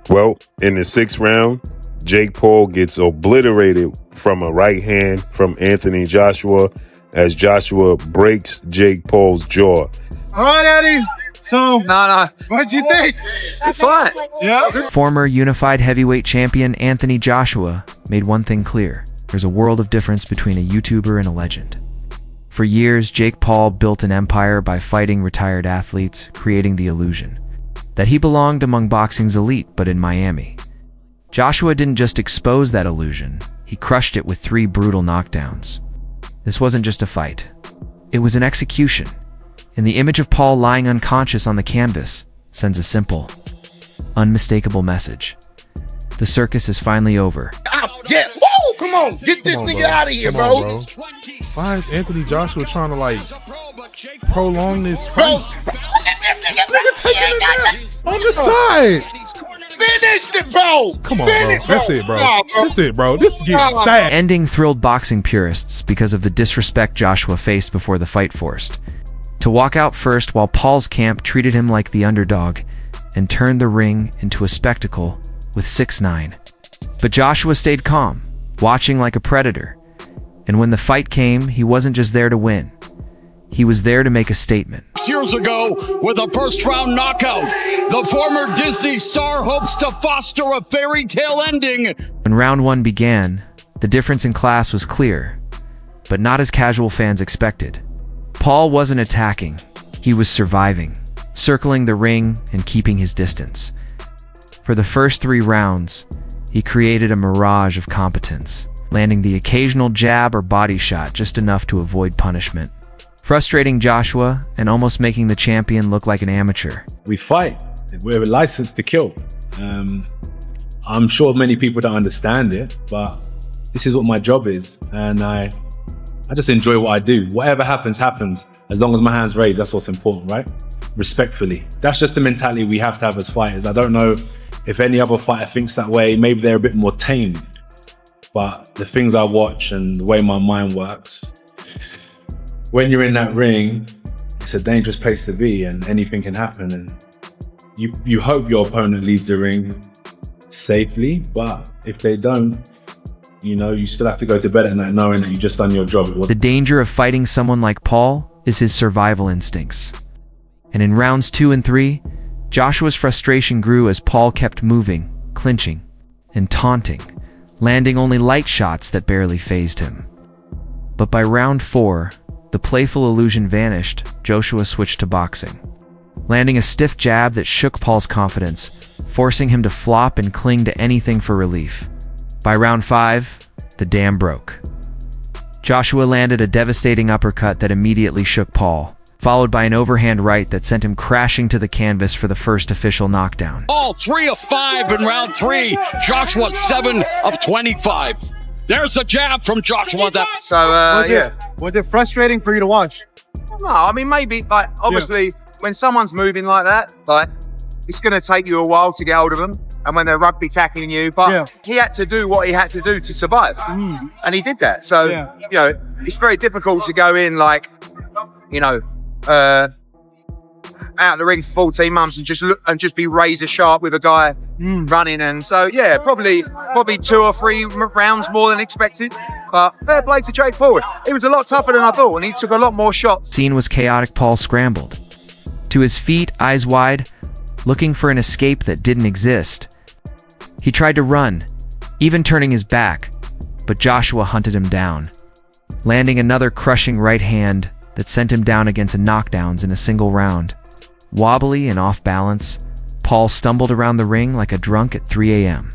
Well, in the sixth round, Jake Paul gets obliterated from a right hand from Anthony Joshua as Joshua breaks Jake Paul's jaw. All right, Eddie. So, what'd you think? Good fight. Yeah. Former unified heavyweight champion Anthony Joshua made one thing clear. There's a world of difference between a YouTuber and a legend. For years, Jake Paul built an empire by fighting retired athletes, creating the illusion that he belonged among boxing's elite, but in Miami. Joshua didn't just expose that illusion, he crushed it with 3 brutal knockdowns. This wasn't just a fight. It was an execution. And the image of Paul lying unconscious on the canvas sends a simple, unmistakable message. The circus is finally over. Yeah, whoa, come on, get this nigga out of here, bro. Why is Anthony Joshua trying to like prolong this fight? This nigga taking it back on the side. Finish it, bro. Come on, bro. That's it, bro. That's it, bro. This is getting sad. Ending thrilled boxing purists because of the disrespect Joshua faced before the fight forced. To walk out first while Paul's camp treated him like the underdog and turned the ring into a spectacle with 6-9. But Joshua stayed calm, watching like a predator. And when the fight came, he wasn't just there to win. He was there to make a statement. 6 years ago, with a first-round knockout, the former Disney star hopes to foster a fairy tale ending. When round 1 began, the difference in class was clear, but not as casual fans expected. Paul wasn't attacking, he was surviving, circling the ring and keeping his distance. For the first 3 rounds, he created a mirage of competence, landing the occasional jab or body shot just enough to avoid punishment, frustrating Joshua and almost making the champion look like an amateur. We fight. We're licensed to kill. I'm sure many people don't understand it, but this is what my job is, and I just enjoy what I do. Whatever happens, happens. As long as my hand's raised, that's what's important, right? Respectfully. That's just the mentality we have to have as fighters. I don't know if any other fighter thinks that way. Maybe they're a bit more tamed. But the things I watch and the way my mind works, when you're in that ring, it's a dangerous place to be and anything can happen. And you hope your opponent leaves the ring safely, but if they don't, you know, you still have to go to bed at night knowing that you just done your job. The danger of fighting someone like Paul is his survival instincts. And in rounds 2 and 3, Joshua's frustration grew as Paul kept moving, clinching, and taunting, landing only light shots that barely fazed him. But by round 4, the playful illusion vanished. Joshua switched to boxing, landing a stiff jab that shook Paul's confidence, forcing him to flop and cling to anything for relief. By round 5, the dam broke. Joshua landed a devastating uppercut that immediately shook Paul, followed by an overhand right that sent him crashing to the canvas for the first official knockdown. All 3 of 5 in round 3. Joshua 7 of 25. There's a jab from Joshua. Was it frustrating for you to watch? No, I mean, maybe, like, obviously, when someone's moving like that, like, it's going to take you a while to get hold of them. And when they're rugby tackling you, but he had to do what he had to do to survive. And he did that. So, you know, it's very difficult to go in like, you know, out of the ring for 14 months and just be razor sharp with a guy running. And so, yeah, probably 2 or 3 rounds more than expected. But fair play to Jake Paul. It was a lot tougher than I thought, and he took a lot more shots. Scene was chaotic. Paul scrambled to his feet, eyes wide, looking for an escape that didn't exist. He tried to run, even turning his back, but Joshua hunted him down, landing another crushing right hand that sent him down against knockdowns in a single round. Wobbly and off balance, Paul stumbled around the ring like a drunk at 3 a.m.,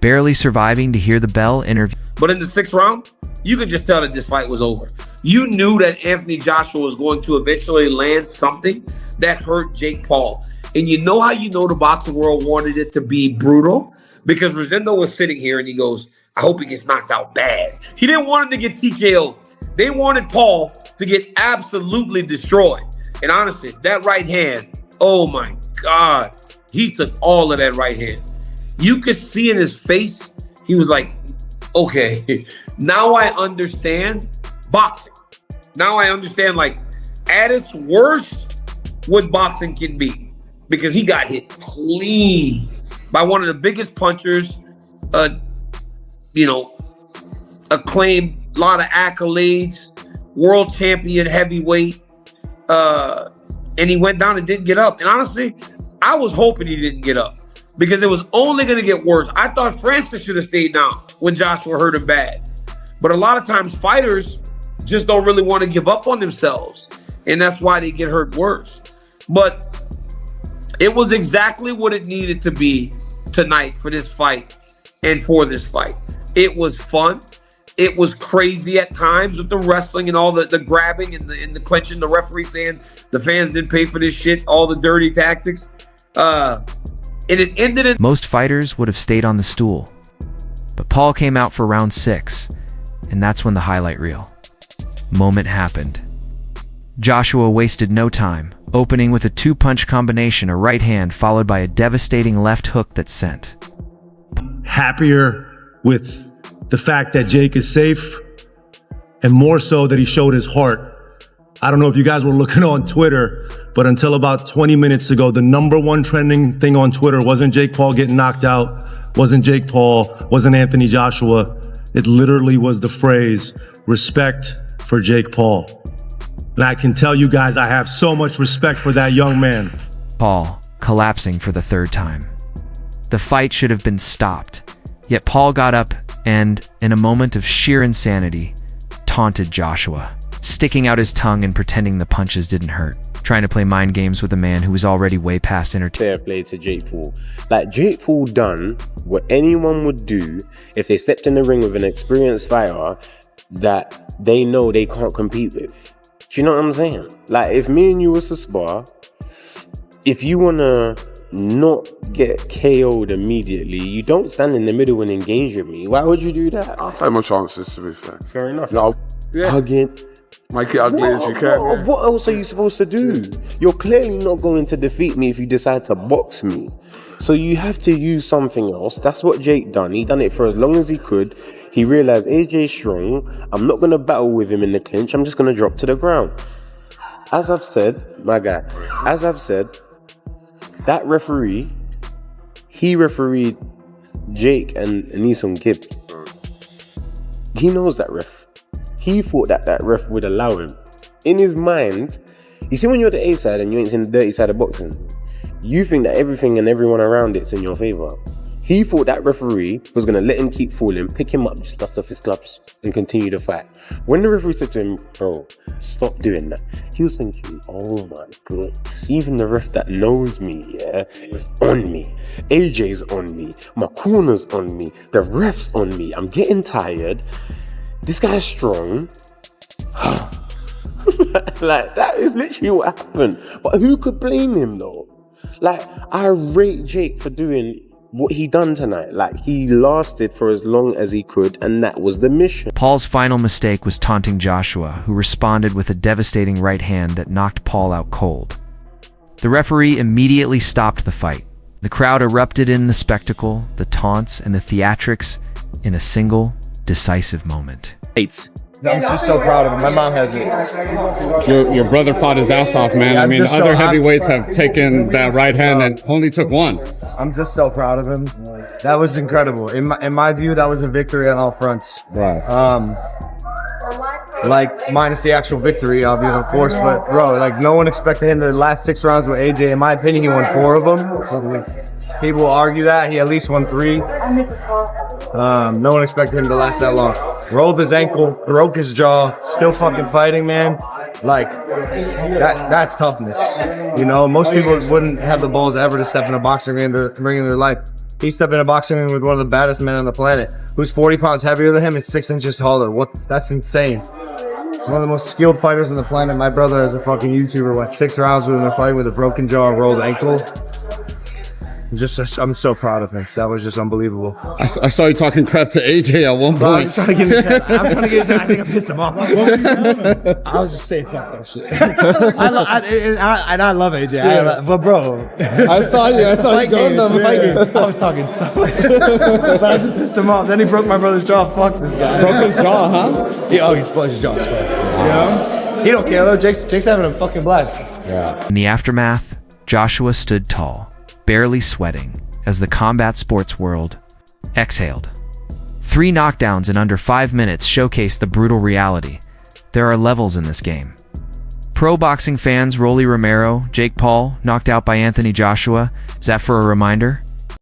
barely surviving to hear the bell interview. But in the 6th round, you could just tell that this fight was over. You knew that Anthony Joshua was going to eventually land something that hurt Jake Paul. And you know how you know the boxing world wanted it to be brutal? Because Rosendo was sitting here and he goes, I hope he gets knocked out bad. He didn't want him to get TKO'd. They wanted Paul to get absolutely destroyed. And honestly, that right hand, oh my God, he took all of that right hand. You could see in his face, he was like, okay, now I understand boxing. Now I understand, like, at its worst, what boxing can be. Because he got hit clean. by one of the biggest punchers, you know, acclaimed, a lot of accolades, world champion heavyweight, and he went down and didn't get up. And honestly, I was hoping he didn't get up because it was only going to get worse. I thought Francis should have stayed down when Joshua hurt him bad. But a lot of times fighters just don't really want to give up on themselves, and that's why they get hurt worse. But it was exactly what it needed to be tonight for this fight and for this fight. It was fun. It was crazy at times with the wrestling and all the grabbing and the clenching. The referee saying the fans didn't pay for this shit, all the dirty tactics. And it ended in... Most fighters would have stayed on the stool, but Paul came out for round 6, and that's when the highlight reel moment happened. Joshua wasted no time, opening with a 2-punch combination, a right hand followed by a devastating left hook that sent. Happier with the fact that Jake is safe, and more so that he showed his heart. I don't know if you guys were looking on Twitter, but until about 20 minutes ago, the #1 trending thing on Twitter wasn't Jake Paul getting knocked out, wasn't Jake Paul, wasn't Anthony Joshua. It literally was the phrase, respect for Jake Paul. And I can tell you guys, I have so much respect for that young man. Paul collapsing for the 3rd time. The fight should have been stopped, yet Paul got up and, in a moment of sheer insanity, taunted Joshua, sticking out his tongue and pretending the punches didn't hurt, trying to play mind games with a man who was already way past entertainment. Fair play to Jake Paul. Like, Jake Paul done what anyone would do if they stepped in the ring with an experienced fighter that they know they can't compete with. Do you know what I'm saying? Like, if me and you was to spar, if you wanna not get KO'd immediately, you don't stand in the middle and engage with me. Why would you do that? I'll take my chances, to be fair. Fair enough. No, Hugging. make it ugly as you can. What else are you supposed to do? You're clearly not going to defeat me if you decide to box me. So you have to use something else. That's what Jake done. He done it for as long as he could. He realized AJ's strong. I'm not going to battle with him in the clinch. I'm just going to drop to the ground. As I've said, my guy, as I've said, that referee, he refereed Jake and Anisson Gibb. He knows that ref. He thought that ref would allow him. In his mind, you see when you're the A side and you ain't seen the dirty side of boxing, you think that everything and everyone around it's in your favor. He thought that referee was going to let him keep falling, pick him up, just dust off his gloves and continue the fight. When the referee said to him, bro, stop doing that, he was thinking, oh my God, even the ref that knows me, yeah, is on me. AJ's on me. My corner's on me. The ref's on me. I'm getting tired. This guy's strong. Like, that is literally what happened. But who could blame him though? Like, I rate Jake for doing what he done tonight. Like, he lasted for as long as he could, and that was the mission. Paul's final mistake was taunting Joshua, who responded with a devastating right hand that knocked Paul out cold. The referee immediately stopped the fight. The crowd erupted in the spectacle, the taunts, and the theatrics in a single, decisive moment. I'm just so proud of him. My mom has it. Your brother fought his ass off, man. Yeah, I mean, other heavyweights have taken that right hand and only took one. I'm just so proud of him. That was incredible. In my view, that was a victory on all fronts. Right. Like, minus the actual victory, obviously, of course, but bro, like, no one expected him to last 6 rounds with AJ. In my opinion, he won 4 of them. People will argue that he at least won 3. No one expected him to last that long. Rolled his ankle, broke his jaw, still fucking fighting, man. Like, that's toughness. You know, most people wouldn't have the balls ever to step in a boxing ring to bring in their life. He stepped in a boxing ring with one of the baddest men on the planet, who's 40 pounds heavier than him and 6 inches taller. That's insane. One of the most skilled fighters on the planet. My brother, as a fucking YouTuber, went 6 rounds with him in a fight with a broken jaw and rolled ankle. I'm so proud of him. That was just unbelievable. I saw you talking crap to AJ at one point. I'm trying to get his head. I think I pissed him off. I was just saying fuck that shit. I love AJ. Yeah. But bro, I saw you going down the I was talking so much. But I just pissed him off. Then he broke my brother's jaw. Fuck this guy. Broke his jaw, huh? Yeah, he split his jaw. You know? He don't care though. Jake's having a fucking blast. Yeah. In the aftermath, Joshua stood tall, barely sweating, as the combat sports world exhaled. 3 knockdowns in under 5 minutes showcase the brutal reality. There are levels in this game. Pro boxing fans, Rolly Romero, Jake Paul, knocked out by Anthony Joshua. Is that for a reminder?